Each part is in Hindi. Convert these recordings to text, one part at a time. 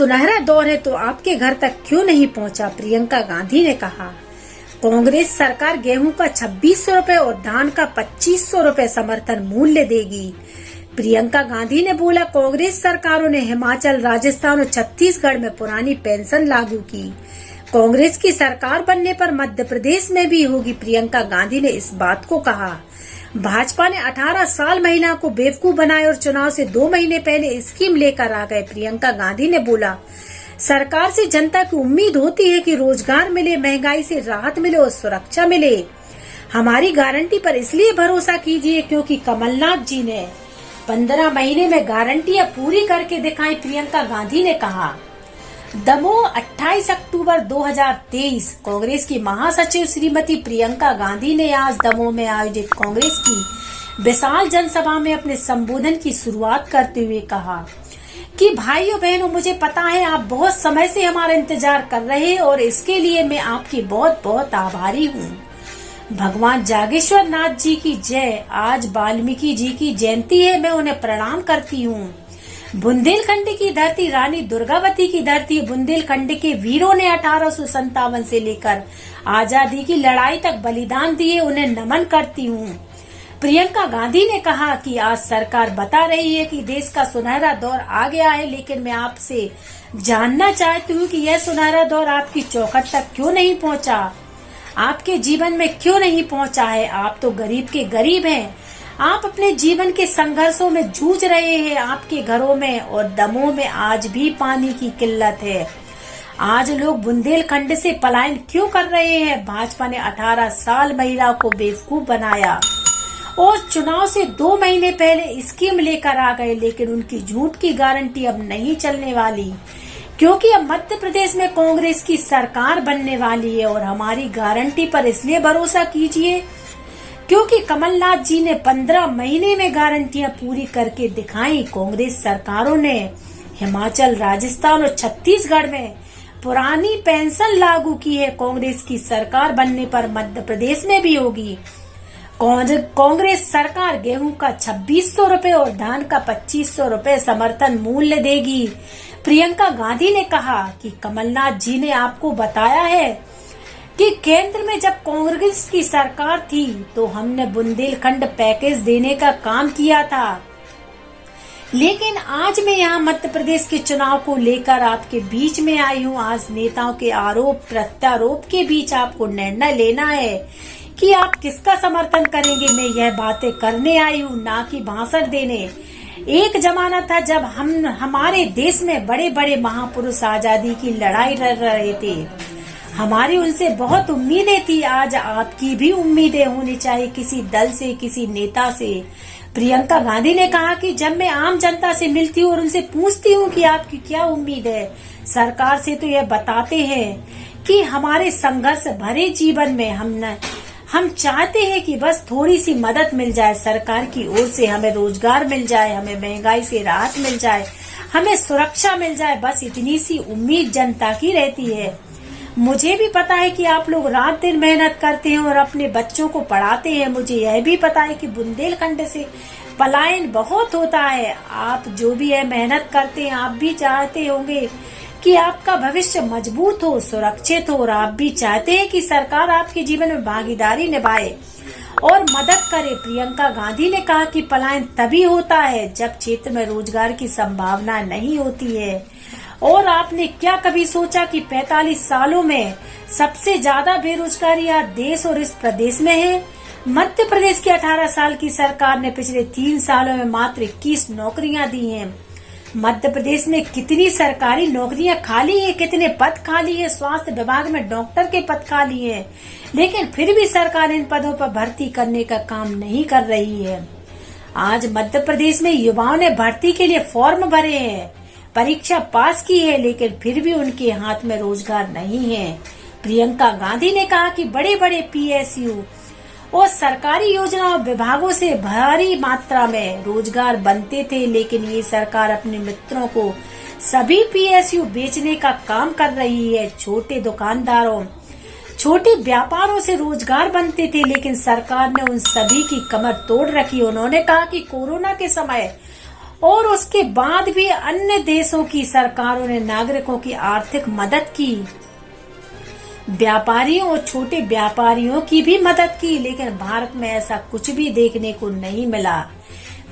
सुनहरा दौर है तो आपके घर तक क्यों नहीं पहुंचा, प्रियंका गांधी ने कहा। कांग्रेस सरकार गेहूं का 2600 रुपए और धान का 2500 रुपए समर्थन मूल्य देगी। प्रियंका गांधी ने बोला, कांग्रेस सरकारों ने हिमाचल, राजस्थान और छत्तीसगढ़ में पुरानी पेंशन लागू की। कांग्रेस की सरकार बनने पर मध्य प्रदेश में भी होगी। प्रियंका गांधी ने इस बात को कहा। भाजपा ने 18 साल महिला को बेवकूफ बनाए और चुनाव से 2 महीने पहले स्कीम लेकर आ गए। प्रियंका गांधी ने बोला, सरकार से जनता की उम्मीद होती है कि रोजगार मिले, महंगाई से राहत मिले और सुरक्षा मिले। हमारी गारंटी पर इसलिए भरोसा कीजिए क्योंकि कमलनाथ जी ने 15 महीने में गारंटियां पूरी करके दिखाई। प्रियंका गांधी ने कहा। दमोह 28 अक्टूबर 2023। कांग्रेस की महासचिव श्रीमती प्रियंका गांधी ने आज दमोह में आयोजित कांग्रेस की विशाल जनसभा में अपने संबोधन की शुरुआत करते हुए कहा कि भाइयों बहनों, मुझे पता है आप बहुत समय से हमारा इंतजार कर रहे हैं और इसके लिए मैं आपकी बहुत बहुत आभारी हूँ। भगवान जागेश्वर नाथ जी की जय। आज वाल्मीकि जी की जयंती है, मैं उन्हें प्रणाम करती हूँ। बुंदेलखंड की धरती रानी दुर्गावती की धरती। बुंदेलखंड के वीरों ने 1857 से लेकर आजादी की लड़ाई तक बलिदान दिए, उन्हें नमन करती हूँ। प्रियंका गांधी ने कहा कि आज सरकार बता रही है कि देश का सुनहरा दौर आ गया है, लेकिन मैं आपसे जानना चाहती हूँ कि यह सुनहरा दौर आपकी चौखट तक क्यों नहीं पहुँचा, आपके जीवन में क्यों नहीं पहुँचा है। आप तो गरीब के गरीब हैं। आप अपने जीवन के संघर्षों में जूझ रहे हैं। आपके घरों में और दमोह में आज भी पानी की किल्लत है। आज लोग बुंदेलखंड से पलायन क्यों कर रहे हैं। भाजपा ने 18 साल महिला को बेवकूफ बनाया और चुनाव से 2 महीने पहले स्कीम लेकर आ गए, लेकिन उनकी झूठ की गारंटी अब नहीं चलने वाली क्योंकि अब मध्य प्रदेश में कांग्रेस की सरकार बनने वाली है। और हमारी गारंटी पर इसलिए भरोसा कीजिए क्योंकि कमलनाथ जी ने 15 महीने में गारंटियां पूरी करके दिखाई। कांग्रेस सरकारों ने हिमाचल, राजस्थान और छत्तीसगढ़ में पुरानी पेंशन लागू की है। कांग्रेस की सरकार बनने पर मध्य प्रदेश में भी होगी। कांग्रेस सरकार गेहूं का 2600 रुपए और धान का 2500 रुपए समर्थन मूल्य देगी। प्रियंका गांधी ने कहा कि कमलनाथ जी ने आपको बताया है कि केंद्र में जब कांग्रेस की सरकार थी तो हमने बुंदेलखंड पैकेज देने का काम किया था, लेकिन आज मैं यहाँ मध्य प्रदेश के चुनाव को लेकर आपके बीच में आई हूँ। आज नेताओं के आरोप प्रत्यारोप के बीच आपको निर्णय लेना है कि आप किसका समर्थन करेंगे। मैं यह बातें करने आई हूँ, ना कि भाषण देने। एक जमाना था जब हमारे देश में बड़े बड़े महापुरुष आजादी की लड़ाई लड़ रहे थे। हमारी उनसे बहुत उम्मीदें थी। आज आपकी भी उम्मीदें होनी चाहिए किसी दल से, किसी नेता से। प्रियंका गांधी ने कहा कि जब मैं आम जनता से मिलती हूँ और उनसे पूछती हूँ कि आपकी क्या उम्मीद है सरकार से, तो यह बताते हैं कि हमारे संघर्ष भरे जीवन में हम चाहते हैं कि बस थोड़ी सी मदद मिल जाए सरकार की ओर से। हमें रोजगार मिल जाए, हमें महंगाई से राहत मिल जाए, हमें सुरक्षा मिल जाए। बस इतनी सी उम्मीद जनता की रहती है। मुझे भी पता है कि आप लोग रात दिन मेहनत करते हैं और अपने बच्चों को पढ़ाते हैं। मुझे यह भी पता है कि बुंदेलखंड से पलायन बहुत होता है। आप जो भी है मेहनत करते हैं, आप भी चाहते होंगे कि आपका भविष्य मजबूत हो, सुरक्षित हो, और आप भी चाहते हैं कि सरकार आपके जीवन में भागीदारी निभाए और मदद करे। प्रियंका गांधी ने कहा कि पलायन तभी होता है जब क्षेत्र में रोजगार की संभावना नहीं होती है। और आपने क्या कभी सोचा कि 45 सालों में सबसे ज्यादा बेरोजगारी आज देश और इस प्रदेश में है। मध्य प्रदेश की 18 साल की सरकार ने पिछले 3 सालों में मात्र 21 नौकरियां दी हैं। मध्य प्रदेश में कितनी सरकारी नौकरियां खाली हैं, कितने पद खाली हैं। स्वास्थ्य विभाग में डॉक्टर के पद खाली हैं, लेकिन फिर भी सरकार इन पदों पर भर्ती करने का काम नहीं कर रही है। आज मध्य प्रदेश में युवाओं ने भर्ती के लिए फॉर्म भरे हैं, परीक्षा पास की है, लेकिन फिर भी उनके हाथ में रोजगार नहीं है। प्रियंका गांधी ने कहा कि बड़े बड़े पीएसयू और सरकारी योजनाओं विभागों से भारी मात्रा में रोजगार बनते थे, लेकिन ये सरकार अपने मित्रों को सभी पीएसयू बेचने का काम कर रही है। छोटे दुकानदारों, छोटे व्यापारों से रोजगार बनते थे, लेकिन सरकार ने उन सभी की कमर तोड़ रखी। उन्होंने कहा कि कोरोना के समय और उसके बाद भी अन्य देशों की सरकारों ने नागरिकों की आर्थिक मदद की, व्यापारियों और छोटे व्यापारियों की भी मदद की, लेकिन भारत में ऐसा कुछ भी देखने को नहीं मिला।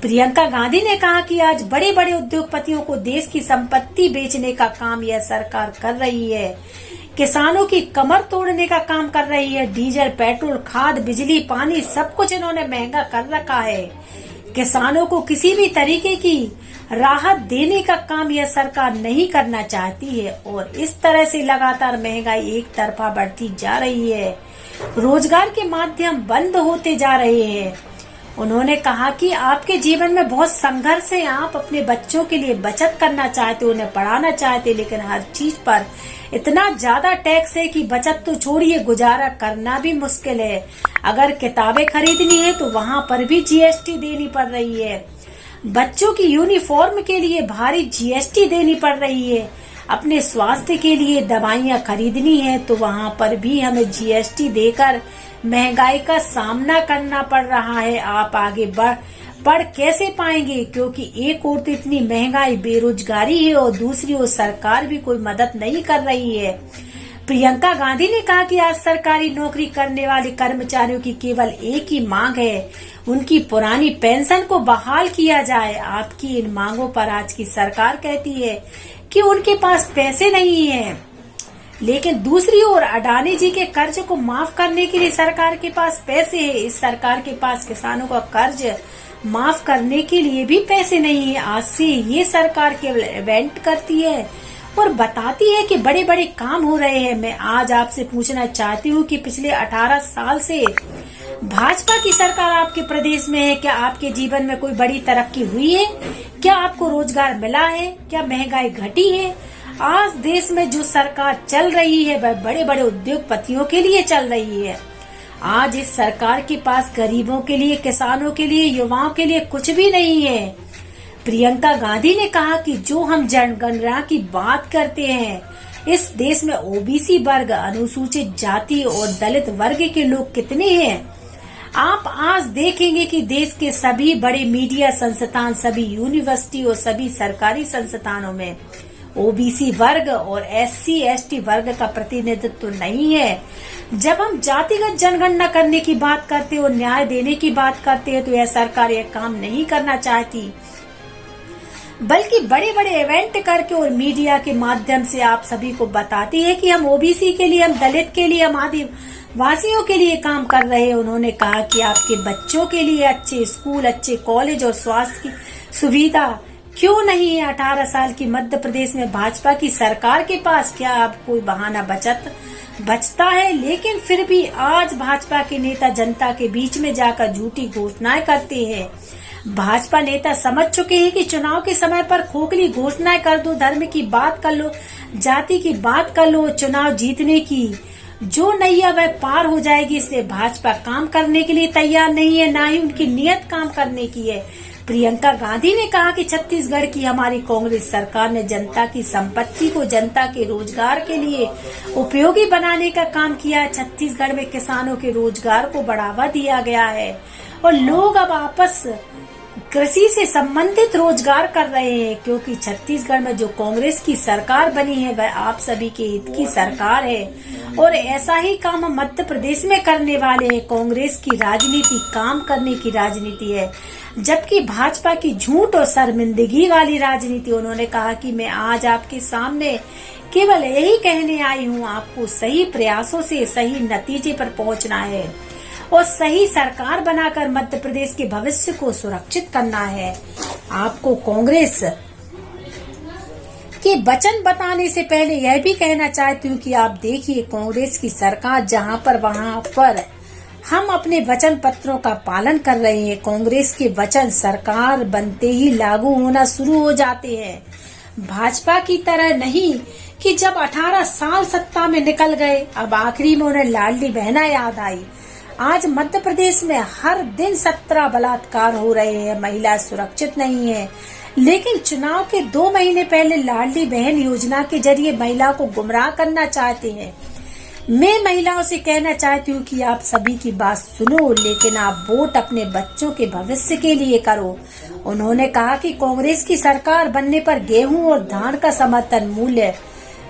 प्रियंका गांधी ने कहा कि आज बड़े बड़े उद्योगपतियों को देश की संपत्ति बेचने का काम यह सरकार कर रही है, किसानों की कमर तोड़ने का काम कर रही है। डीजल, पेट्रोल, खाद, बिजली, पानी सब कुछ इन्होंने महंगा कर रखा है। किसानों को किसी भी तरीके की राहत देने का काम यह सरकार नहीं करना चाहती है और इस तरह से लगातार महंगाई एक तरफा बढ़ती जा रही है, रोजगार के माध्यम बंद होते जा रहे हैं। उन्होंने कहा कि आपके जीवन में बहुत संघर्ष है, आप अपने बच्चों के लिए बचत करना चाहते, उन्हें पढ़ाना चाहते, लेकिन हर चीज पर इतना ज्यादा टैक्स है कि बचत तो छोड़िए, गुजारा करना भी मुश्किल है। अगर किताबें खरीदनी है तो वहाँ पर भी जीएसटी देनी पड़ रही है, बच्चों की यूनिफॉर्म के लिए भारी जीएसटी देनी पड़ रही है, अपने स्वास्थ्य के लिए दवाइयाँ खरीदनी है तो वहाँ पर भी हमें जीएसटी देकर महंगाई का सामना करना पड़ रहा है। आप आगे बढ़ कैसे पाएंगे, क्योंकि एक ओर तो इतनी महंगाई, बेरोजगारी है और दूसरी ओर सरकार भी कोई मदद नहीं कर रही है। प्रियंका गांधी ने कहा कि आज सरकारी नौकरी करने वाले कर्मचारियों की केवल एक ही मांग है, उनकी पुरानी पेंशन को बहाल किया जाए। आपकी इन मांगों पर आज की सरकार कहती है कि उनके पास पैसे नहीं है, लेकिन दूसरी ओर अडानी जी के कर्ज को माफ करने के लिए सरकार के पास पैसे है। इस सरकार के पास किसानों का कर्ज माफ करने के लिए भी पैसे नहीं है। आज से ये सरकार केवल इवेंट करती है और बताती है कि बड़े बड़े काम हो रहे हैं। मैं आज आपसे पूछना चाहती हूँ कि पिछले 18 साल से भाजपा की सरकार आपके प्रदेश में है, क्या आपके जीवन में कोई बड़ी तरक्की हुई है? क्या आपको रोजगार मिला है? क्या महंगाई घटी है? आज देश में जो सरकार चल रही है वह बड़े बड़े उद्योगपतियों के लिए चल रही है। आज इस सरकार के पास गरीबों के लिए, किसानों के लिए, युवाओं के लिए कुछ भी नहीं है। प्रियंका गांधी ने कहा कि जो हम जनगणना की बात करते हैं, इस देश में ओबीसी वर्ग, अनुसूचित जाति और दलित वर्ग के लोग कितने हैं। आप आज देखेंगे कि देश के सभी बड़े मीडिया संस्थान, सभी यूनिवर्सिटी और सभी सरकारी संस्थानों में ओबीसी वर्ग और SC/ST वर्ग का प्रतिनिधित्व नहीं है। जब हम जातिगत जनगणना करने की बात करते और न्याय देने की बात करते हैं तो यह सरकार यह काम नहीं करना चाहती, बल्कि बड़े बड़े इवेंट करके और मीडिया के माध्यम से आप सभी को बताती है कि हम ओबीसी के लिए, हम दलित के लिए, हम आदिवासियों के लिए काम कर रहे हैं। उन्होंने कहा कि आपके बच्चों के लिए अच्छे स्कूल, अच्छे कॉलेज और स्वास्थ्य की सुविधा क्यों नहीं है 18 साल की मध्य प्रदेश में भाजपा की सरकार के पास? क्या अब कोई बहाना बचता है? लेकिन फिर भी आज भाजपा के नेता जनता के बीच में जाकर झूठी घोषणाएं करते हैं। भाजपा नेता समझ चुके हैं कि चुनाव के समय पर खोखली घोषणाएं कर दो, धर्म की बात कर लो, जाति की बात कर लो, चुनाव जीतने की जो नैया वह पार हो जाएगी। इसलिए भाजपा काम करने के लिए तैयार नहीं है, ना ही उनकी नियत काम करने की है। प्रियंका गांधी ने कहा कि छत्तीसगढ़ की हमारी कांग्रेस सरकार ने जनता की संपत्ति को जनता के रोजगार के लिए उपयोगी बनाने का काम किया। छत्तीसगढ़ में किसानों के रोजगार को बढ़ावा दिया गया है और लोग अब आपस कृषि से संबंधित रोजगार कर रहे हैं, क्योंकि छत्तीसगढ़ में जो कांग्रेस की सरकार बनी है वह आप सभी के हित की सरकार है और ऐसा ही काम हम मध्य प्रदेश में करने वाले हैं। कांग्रेस की राजनीति काम करने की राजनीति है, जबकि भाजपा की झूठ और शर्मिंदगी वाली राजनीति। उन्होंने कहा कि मैं आज आपके सामने केवल यही कहने आई हूँ, आपको सही प्रयासों से सही नतीजे पर पहुँचना है और सही सरकार बनाकर मध्य प्रदेश के भविष्य को सुरक्षित करना है। आपको कांग्रेस के वचन बताने से पहले यह भी कहना चाहती हूँ कि आप देखिए, कांग्रेस की सरकार जहां पर हम अपने वचन पत्रों का पालन कर रहे हैं। कांग्रेस के वचन सरकार बनते ही लागू होना शुरू हो जाते हैं। भाजपा की तरह नहीं कि जब 18 साल सत्ता में निकल गए, अब आखिरी में उन्हें लाडली बहना याद आई। आज मध्य प्रदेश में हर दिन 17 बलात्कार हो रहे हैं, महिला सुरक्षित नहीं है, लेकिन चुनाव के 2 महीने पहले लाडली बहन योजना के जरिए महिला को गुमराह करना चाहते हैं। मैं महिलाओं से कहना चाहती हूँ कि आप सभी की बात सुनो, लेकिन आप वोट अपने बच्चों के भविष्य के लिए करो। उन्होंने कहा कि कांग्रेस की सरकार बनने पर गेहूं और धान का समर्थन मूल्य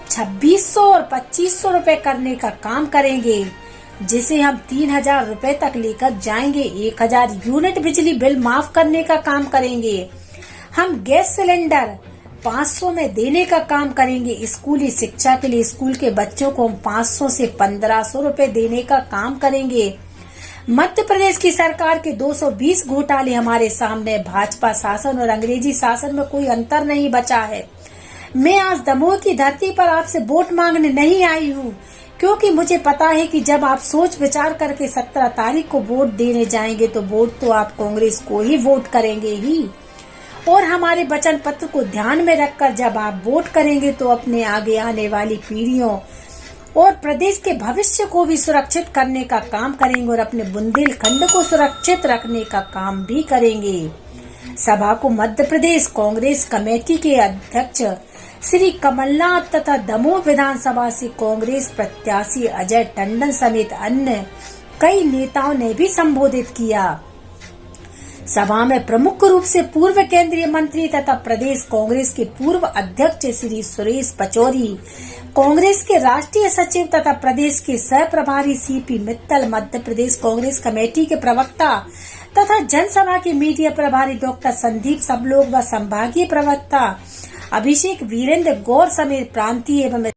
2600 और 2500 रुपए करने का काम करेंगे, जिसे हम 3000 रुपए तक लेकर जाएंगे। 1000 यूनिट बिजली बिल माफ करने का काम करेंगे। हम गैस सिलेंडर 500 में देने का काम करेंगे। स्कूली शिक्षा के लिए स्कूल के बच्चों को हम 500 से 1500 रुपए देने का काम करेंगे। मध्य प्रदेश की सरकार के 220 घोटाले हमारे सामने। भाजपा शासन और अंग्रेजी शासन में कोई अंतर नहीं बचा है। मैं आज दमोह की धरती पर आपसे वोट मांगने नहीं आई हूँ, क्योंकि मुझे पता है कि जब आप सोच विचार करके 17 तारीख को वोट देने जाएंगे तो वोट तो आप कांग्रेस को ही वोट करेंगे ही। और हमारे वचन पत्र को ध्यान में रखकर जब आप वोट करेंगे तो अपने आगे आने वाली पीढ़ियों और प्रदेश के भविष्य को भी सुरक्षित करने का काम करेंगे और अपने बुंदेलखंड को सुरक्षित रखने का काम भी करेंगे। सभा को मध्य प्रदेश कांग्रेस कमेटी के अध्यक्ष श्री कमलनाथ तथा दमोह विधानसभा से कांग्रेस प्रत्याशी अजय टंडन समेत अन्य कई नेताओं ने भी संबोधित किया। सभा में प्रमुख रूप से पूर्व केंद्रीय मंत्री तथा प्रदेश कांग्रेस के पूर्व अध्यक्ष श्री सुरेश पचौरी, कांग्रेस के राष्ट्रीय सचिव तथा प्रदेश के सह प्रभारी सीपी मित्तल, मध्य प्रदेश कांग्रेस कमेटी के प्रवक्ता तथा जनसभा के मीडिया प्रभारी डॉक्टर संदीप सबलोग व संभागीय प्रवक्ता अभिषेक वीरेंद्र गौर समेत प्रांतीय एवं